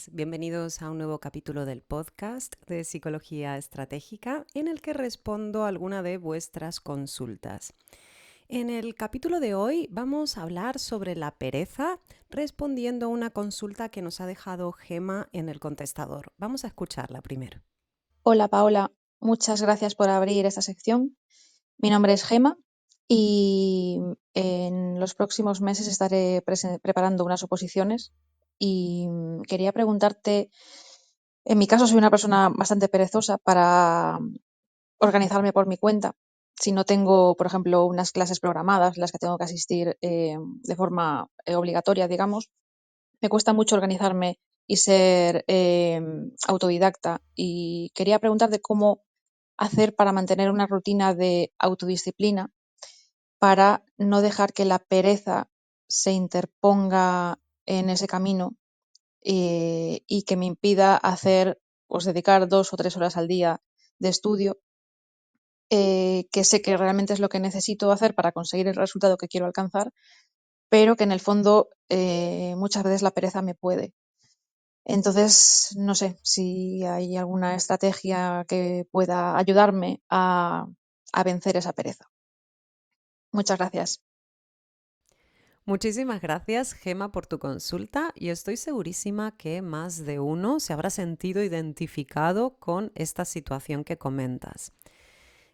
días, bienvenidos a un nuevo capítulo del podcast de Psicología Estratégica en el que respondo a alguna de vuestras consultas. En el capítulo de hoy vamos a hablar sobre la pereza respondiendo a una consulta que nos ha dejado Gema en el contestador. Vamos a escucharla primero. Hola Paola, muchas gracias por abrir esta sección. Mi nombre es Gema y en los próximos meses estaré preparando unas oposiciones y quería preguntarte, en mi caso soy una persona bastante perezosa para organizarme por mi cuenta. Si no tengo, por ejemplo, unas clases programadas, las que tengo que asistir de forma obligatoria, digamos, me cuesta mucho organizarme y ser autodidacta. Y quería preguntarte cómo hacer para mantener una rutina de autodisciplina para no dejar que la pereza se interponga en ese camino y que me impida hacer, pues dedicar 2 o 3 horas al día de estudio, que sé que realmente es lo que necesito hacer para conseguir el resultado que quiero alcanzar, pero que en el fondo muchas veces la pereza me puede. Entonces, no sé si hay alguna estrategia que pueda ayudarme a vencer esa pereza. Muchas gracias. Muchísimas gracias, Gema, por tu consulta y estoy segurísima que más de uno se habrá sentido identificado con esta situación que comentas.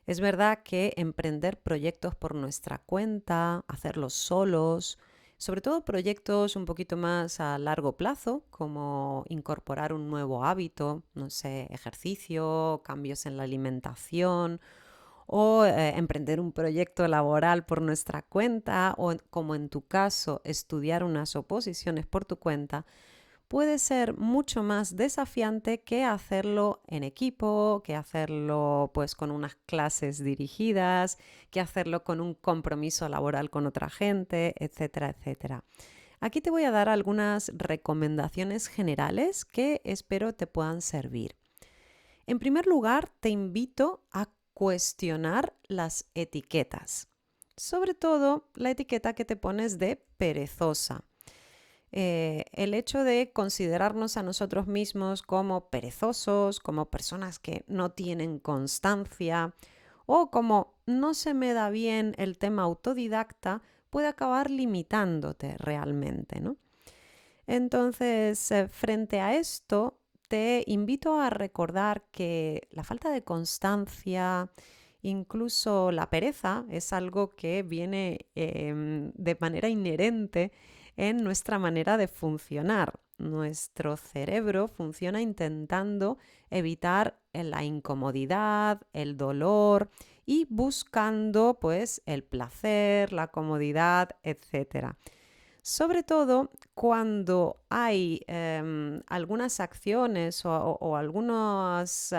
Es verdad que emprender proyectos por nuestra cuenta, hacerlos solos, sobre todo proyectos un poquito más a largo plazo, como incorporar un nuevo hábito, no sé, ejercicio, cambios en la alimentación o emprender un proyecto laboral por nuestra cuenta o, como en tu caso, estudiar unas oposiciones por tu cuenta, puede ser mucho más desafiante que hacerlo en equipo, que hacerlo pues con unas clases dirigidas, que hacerlo con un compromiso laboral con otra gente, etcétera, etcétera. Aquí te voy a dar algunas recomendaciones generales que espero te puedan servir. En primer lugar, te invito a cuestionar las etiquetas, sobre todo la etiqueta que te pones de perezosa. El hecho de considerarnos a nosotros mismos como perezosos, como personas que no tienen constancia o como no se me da bien el tema autodidacta, puede acabar limitándote realmente, ¿no? Entonces, frente a esto, te invito a recordar que la falta de constancia, incluso la pereza, es algo que viene de manera inherente en nuestra manera de funcionar. Nuestro cerebro funciona intentando evitar la incomodidad, el dolor y buscando pues el placer, la comodidad, etcétera. Sobre todo cuando hay algunas acciones o algunos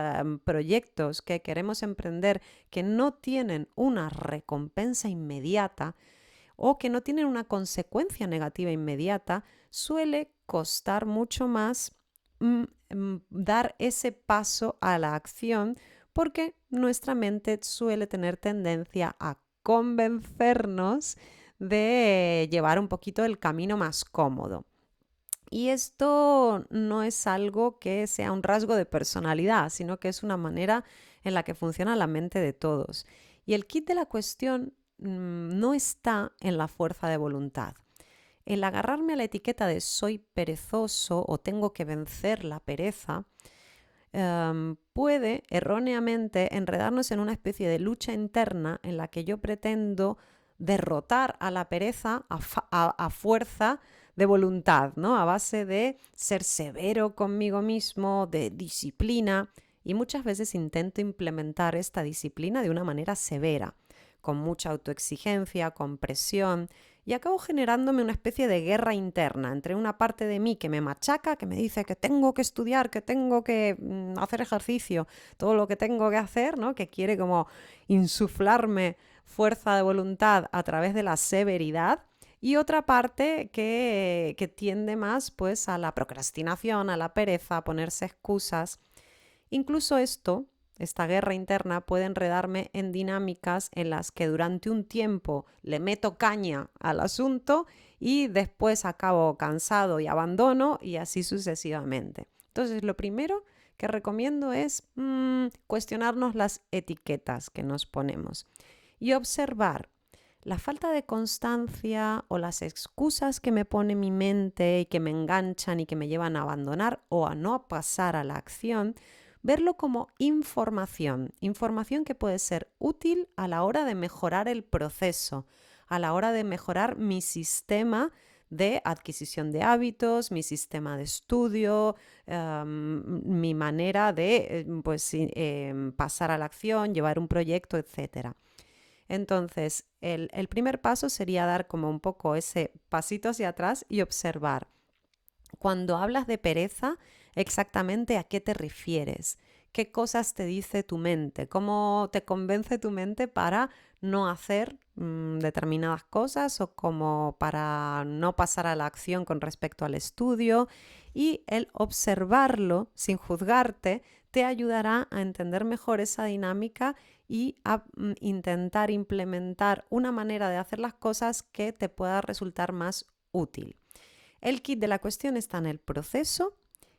proyectos que queremos emprender que no tienen una recompensa inmediata o que no tienen una consecuencia negativa inmediata, suele costar mucho más dar ese paso a la acción porque nuestra mente suele tener tendencia a convencernos de llevar un poquito el camino más cómodo. Y esto no es algo que sea un rasgo de personalidad, sino que es una manera en la que funciona la mente de todos. Y el kit de la cuestión no está en la fuerza de voluntad. El agarrarme a la etiqueta de soy perezoso o tengo que vencer la pereza puede erróneamente enredarnos en una especie de lucha interna en la que yo pretendo derrotar a la pereza a fuerza de voluntad, ¿no? A base de ser severo conmigo mismo, de disciplina. Y muchas veces intento implementar esta disciplina de una manera severa, con mucha autoexigencia, con presión, y acabo generándome una especie de guerra interna entre una parte de mí que me machaca, que me dice que tengo que estudiar, que tengo que hacer ejercicio, todo lo que tengo que hacer, ¿no? Que quiere como insuflarme fuerza de voluntad a través de la severidad, y otra parte que tiende más pues a la procrastinación, a la pereza, a ponerse excusas. Incluso esta guerra interna, puede enredarme en dinámicas en las que durante un tiempo le meto caña al asunto y después acabo cansado y abandono y así sucesivamente. Entonces, lo primero que recomiendo es cuestionarnos las etiquetas que nos ponemos y observar la falta de constancia o las excusas que me pone mi mente y que me enganchan y que me llevan a abandonar o a no pasar a la acción, verlo como información, información que puede ser útil a la hora de mejorar el proceso, a la hora de mejorar mi sistema de adquisición de hábitos, mi sistema de estudio, mi manera de pasar a la acción, llevar un proyecto, etcétera. Entonces, el primer paso sería dar como un poco ese pasito hacia atrás y observar. Cuando hablas de pereza, exactamente a qué te refieres, qué cosas te dice tu mente, cómo te convence tu mente para no hacer determinadas cosas o como para no pasar a la acción con respecto al estudio, y el observarlo sin juzgarte te ayudará a entender mejor esa dinámica y a intentar implementar una manera de hacer las cosas que te pueda resultar más útil. El kit de la cuestión está en el proceso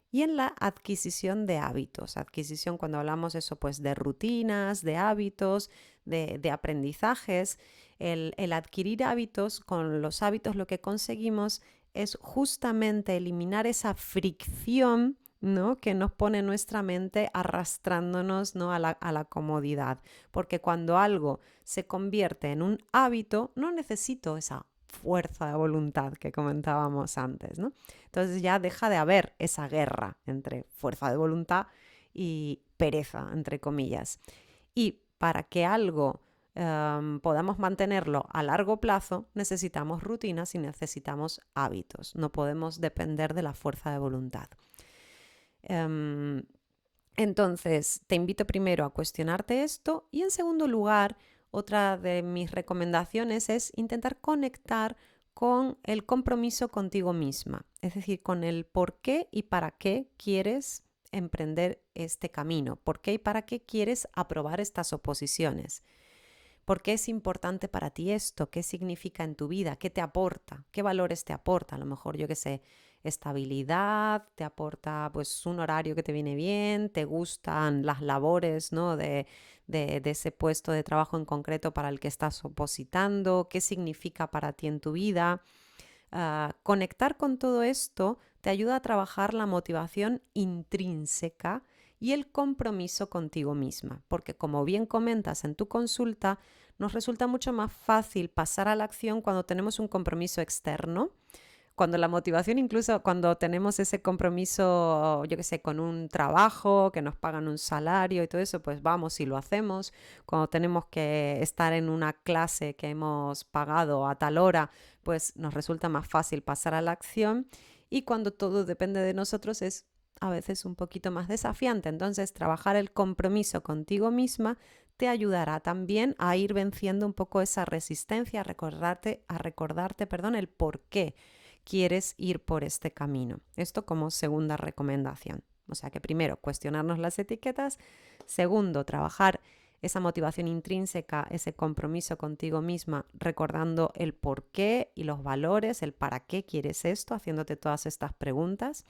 y en la adquisición de hábitos. Adquisición cuando hablamos eso, pues de rutinas, de hábitos, de aprendizajes. El adquirir hábitos, con los hábitos lo que conseguimos es justamente eliminar esa fricción, ¿no?, que nos pone nuestra mente arrastrándonos, ¿no?, a la comodidad. Porque cuando algo se convierte en un hábito, no necesito esa fuerza de voluntad que comentábamos antes, ¿no? Entonces ya deja de haber esa guerra entre fuerza de voluntad y pereza, entre comillas. Y para que algo podamos mantenerlo a largo plazo, necesitamos rutinas y necesitamos hábitos. No podemos depender de la fuerza de voluntad. Entonces, te invito primero a cuestionarte esto y, en segundo lugar, otra de mis recomendaciones es intentar conectar con el compromiso contigo misma, es decir, con el por qué y para qué quieres emprender este camino, por qué y para qué quieres aprobar estas oposiciones. ¿Por qué es importante para ti esto? ¿Qué significa en tu vida? ¿Qué te aporta? ¿Qué valores te aporta? A lo mejor, yo qué sé, estabilidad, te aporta pues un horario que te viene bien, te gustan las labores, ¿no?, de ese puesto de trabajo en concreto para el que estás opositando, qué significa para ti en tu vida. Conectar con todo esto te ayuda a trabajar la motivación intrínseca y el compromiso contigo misma, porque como bien comentas en tu consulta, nos resulta mucho más fácil pasar a la acción cuando tenemos un compromiso externo, cuando la motivación, incluso cuando tenemos ese compromiso, yo qué sé, con un trabajo, que nos pagan un salario y todo eso, pues vamos y lo hacemos. Cuando tenemos que estar en una clase que hemos pagado a tal hora, pues nos resulta más fácil pasar a la acción. Y cuando todo depende de nosotros es a veces un poquito más desafiante. Entonces, trabajar el compromiso contigo misma te ayudará también a ir venciendo un poco esa resistencia, a recordarte, el por qué quieres ir por este camino. Esto como segunda recomendación. O sea que primero, cuestionarnos las etiquetas. Segundo, trabajar esa motivación intrínseca, ese compromiso contigo misma, recordando el por qué y los valores, el para qué quieres esto, haciéndote todas estas preguntas.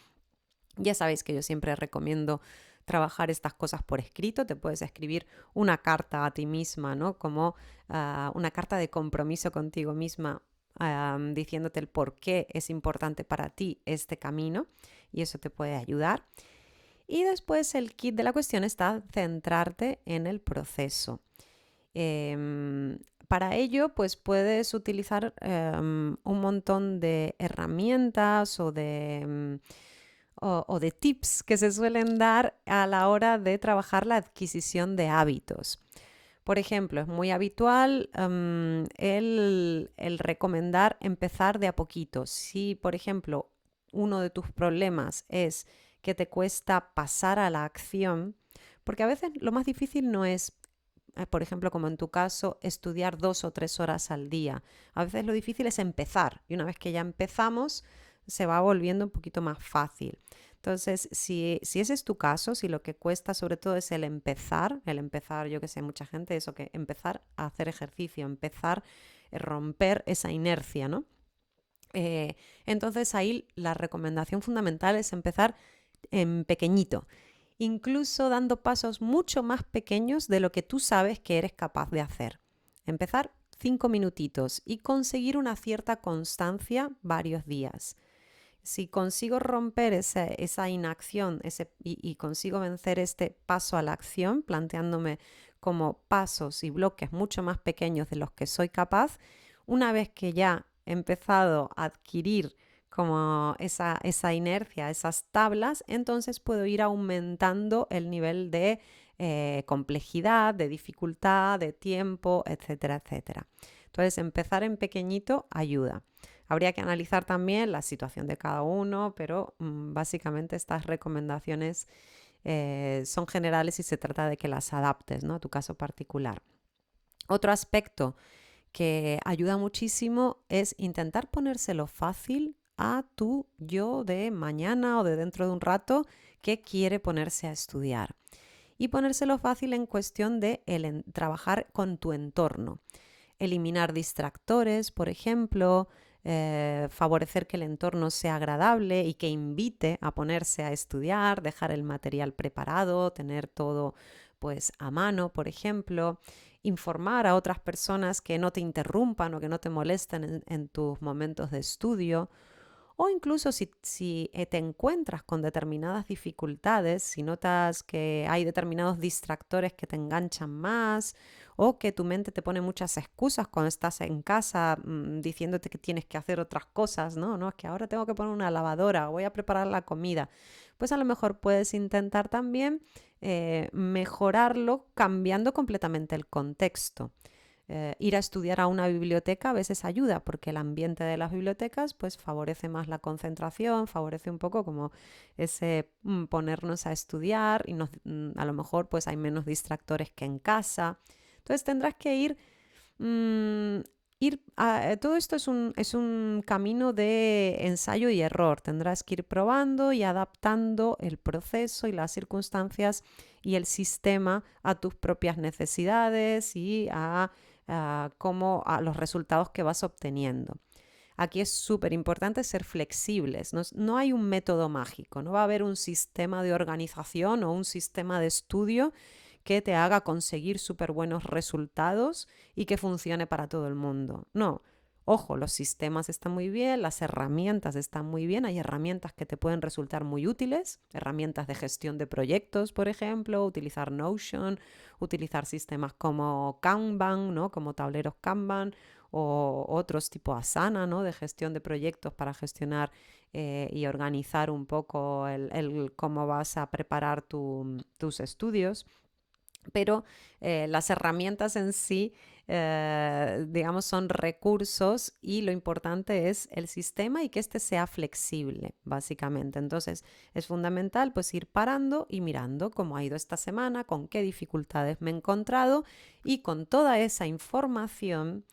Ya sabéis que yo siempre recomiendo trabajar estas cosas por escrito. Te puedes escribir una carta a ti misma, ¿no?, como una carta de compromiso contigo misma, diciéndote el por qué es importante para ti este camino, y eso te puede ayudar. Y después el kit de la cuestión está centrarte en el proceso. Para ello, pues puedes utilizar un montón de herramientas o de tips que se suelen dar a la hora de trabajar la adquisición de hábitos. Por ejemplo, es muy habitual el recomendar empezar de a poquito. Si, por ejemplo, uno de tus problemas es que te cuesta pasar a la acción, porque a veces lo más difícil no es, por ejemplo, como en tu caso, estudiar 2 o 3 horas al día. A veces lo difícil es empezar, y una vez que ya empezamos, se va volviendo un poquito más fácil. Entonces, si ese es tu caso, si lo que cuesta sobre todo es el empezar, yo que sé, mucha gente, eso, que empezar a hacer ejercicio, empezar a romper esa inercia, ¿no? Entonces ahí la recomendación fundamental es empezar en pequeñito, incluso dando pasos mucho más pequeños de lo que tú sabes que eres capaz de hacer. Empezar 5 minutitos y conseguir una cierta constancia varios días. Si consigo romper esa inacción y consigo vencer este paso a la acción, planteándome como pasos y bloques mucho más pequeños de los que soy capaz, una vez que ya he empezado a adquirir como esa inercia, esas tablas, entonces puedo ir aumentando el nivel de complejidad, de dificultad, de tiempo, etcétera, etcétera. Entonces, empezar en pequeñito ayuda. Habría que analizar también la situación de cada uno, pero básicamente estas recomendaciones son generales y se trata de que las adaptes, ¿no?, a tu caso particular. Otro aspecto que ayuda muchísimo es intentar ponérselo fácil a tu yo de mañana o de dentro de un rato que quiere ponerse a estudiar. Y ponérselo fácil en cuestión de trabajar con tu entorno. Eliminar distractores, por ejemplo, favorecer que el entorno sea agradable y que invite a ponerse a estudiar, dejar el material preparado, tener todo pues a mano, por ejemplo, informar a otras personas que no te interrumpan o que no te molesten en tus momentos de estudio. O incluso si te encuentras con determinadas dificultades, si notas que hay determinados distractores que te enganchan más o que tu mente te pone muchas excusas cuando estás en casa diciéndote que tienes que hacer otras cosas, ¿no? No, es que ahora tengo que poner una lavadora, voy a preparar la comida. Pues a lo mejor puedes intentar también mejorarlo cambiando completamente el contexto. Ir a estudiar a una biblioteca a veces ayuda porque el ambiente de las bibliotecas pues favorece más la concentración, favorece un poco como ese ponernos a estudiar y a lo mejor pues hay menos distractores que en casa. Entonces tendrás que todo esto es un camino de ensayo y error. Tendrás que ir probando y adaptando el proceso y las circunstancias y el sistema a tus propias necesidades y a los resultados que vas obteniendo. Aquí es súper importante ser flexibles. No hay un método mágico, no va a haber un sistema de organización o un sistema de estudio que te haga conseguir súper buenos resultados y que funcione para todo el mundo. No. Ojo, los sistemas están muy bien, las herramientas están muy bien, hay herramientas que te pueden resultar muy útiles, herramientas de gestión de proyectos, por ejemplo, utilizar Notion, utilizar sistemas como Kanban, ¿no?, como tableros Kanban, o otros tipo Asana, ¿no?, de gestión de proyectos para gestionar y organizar un poco cómo vas a preparar tus estudios. Pero las herramientas en sí, digamos, son recursos y lo importante es el sistema y que éste sea flexible, básicamente. Entonces, es fundamental pues ir parando y mirando cómo ha ido esta semana, con qué dificultades me he encontrado y con toda esa información.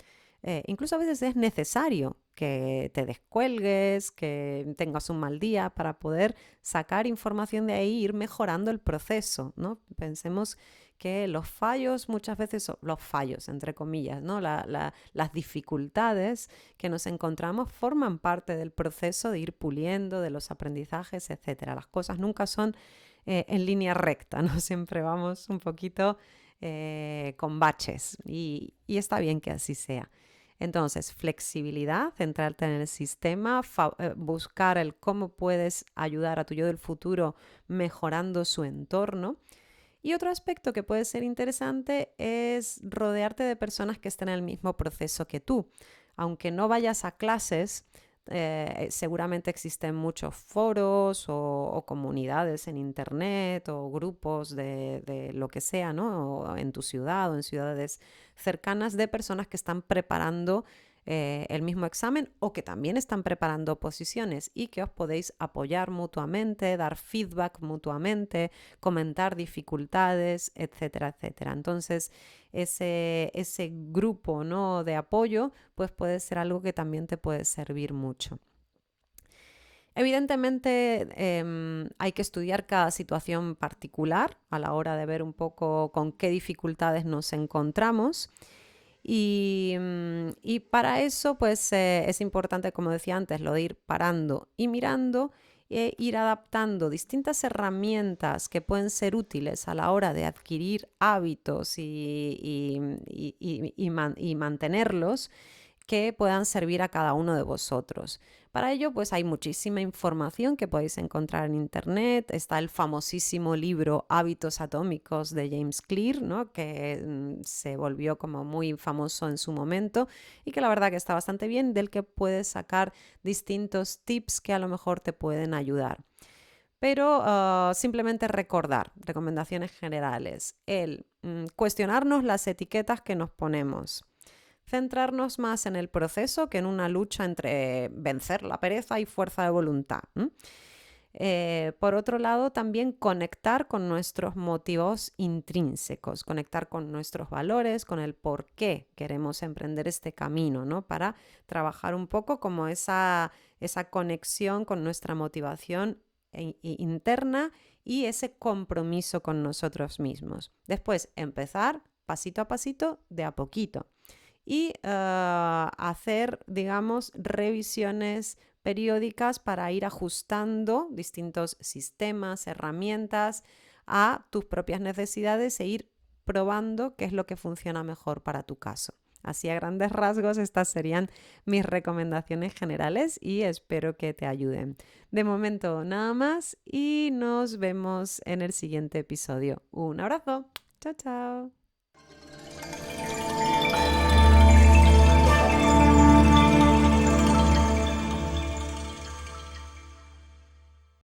Incluso a veces es necesario que te descuelgues, que tengas un mal día para poder sacar información de ahí e ir mejorando el proceso, ¿no? Pensemos que los fallos muchas veces son los fallos, entre comillas, ¿no? Las dificultades que nos encontramos forman parte del proceso de ir puliendo, de los aprendizajes, etcétera. Las cosas nunca son en línea recta, ¿no? Siempre vamos un poquito con baches y está bien que así sea. Entonces, flexibilidad, centrarte en el sistema, buscar el cómo puedes ayudar a tu yo del futuro mejorando su entorno. Y otro aspecto que puede ser interesante es rodearte de personas que estén en el mismo proceso que tú. Aunque no vayas a clases, seguramente existen muchos foros o comunidades en internet o grupos de lo que sea, ¿no?, o en tu ciudad o en ciudades cercanas de personas que están preparando el mismo examen o que también están preparando oposiciones y que os podéis apoyar mutuamente, dar feedback mutuamente, comentar dificultades, etcétera, etcétera. Entonces, ese grupo, ¿no?, de apoyo pues puede ser algo que también te puede servir mucho. Evidentemente hay que estudiar cada situación particular a la hora de ver un poco con qué dificultades nos encontramos Y para eso, pues es importante, como decía antes, lo de ir parando y mirando, ir adaptando distintas herramientas que pueden ser útiles a la hora de adquirir hábitos y mantenerlos, que puedan servir a cada uno de vosotros. Para ello, pues hay muchísima información que podéis encontrar en internet. Está el famosísimo libro Hábitos Atómicos de James Clear, ¿no? Que se volvió como muy famoso en su momento y que la verdad que está bastante bien, del que puedes sacar distintos tips que a lo mejor te pueden ayudar. Pero simplemente recordar, recomendaciones generales, cuestionarnos las etiquetas que nos ponemos. Centrarnos más en el proceso que en una lucha entre vencer la pereza y fuerza de voluntad. Por otro lado, también conectar con nuestros motivos intrínsecos, conectar con nuestros valores, con el por qué queremos emprender este camino, ¿no? Para trabajar un poco como esa conexión con nuestra motivación interna y ese compromiso con nosotros mismos. Después, empezar pasito a pasito, de a poquito. Y hacer, digamos, revisiones periódicas para ir ajustando distintos sistemas, herramientas a tus propias necesidades e ir probando qué es lo que funciona mejor para tu caso. Así a grandes rasgos, estas serían mis recomendaciones generales y espero que te ayuden. De momento nada más y nos vemos en el siguiente episodio. Un abrazo. Chao, chao.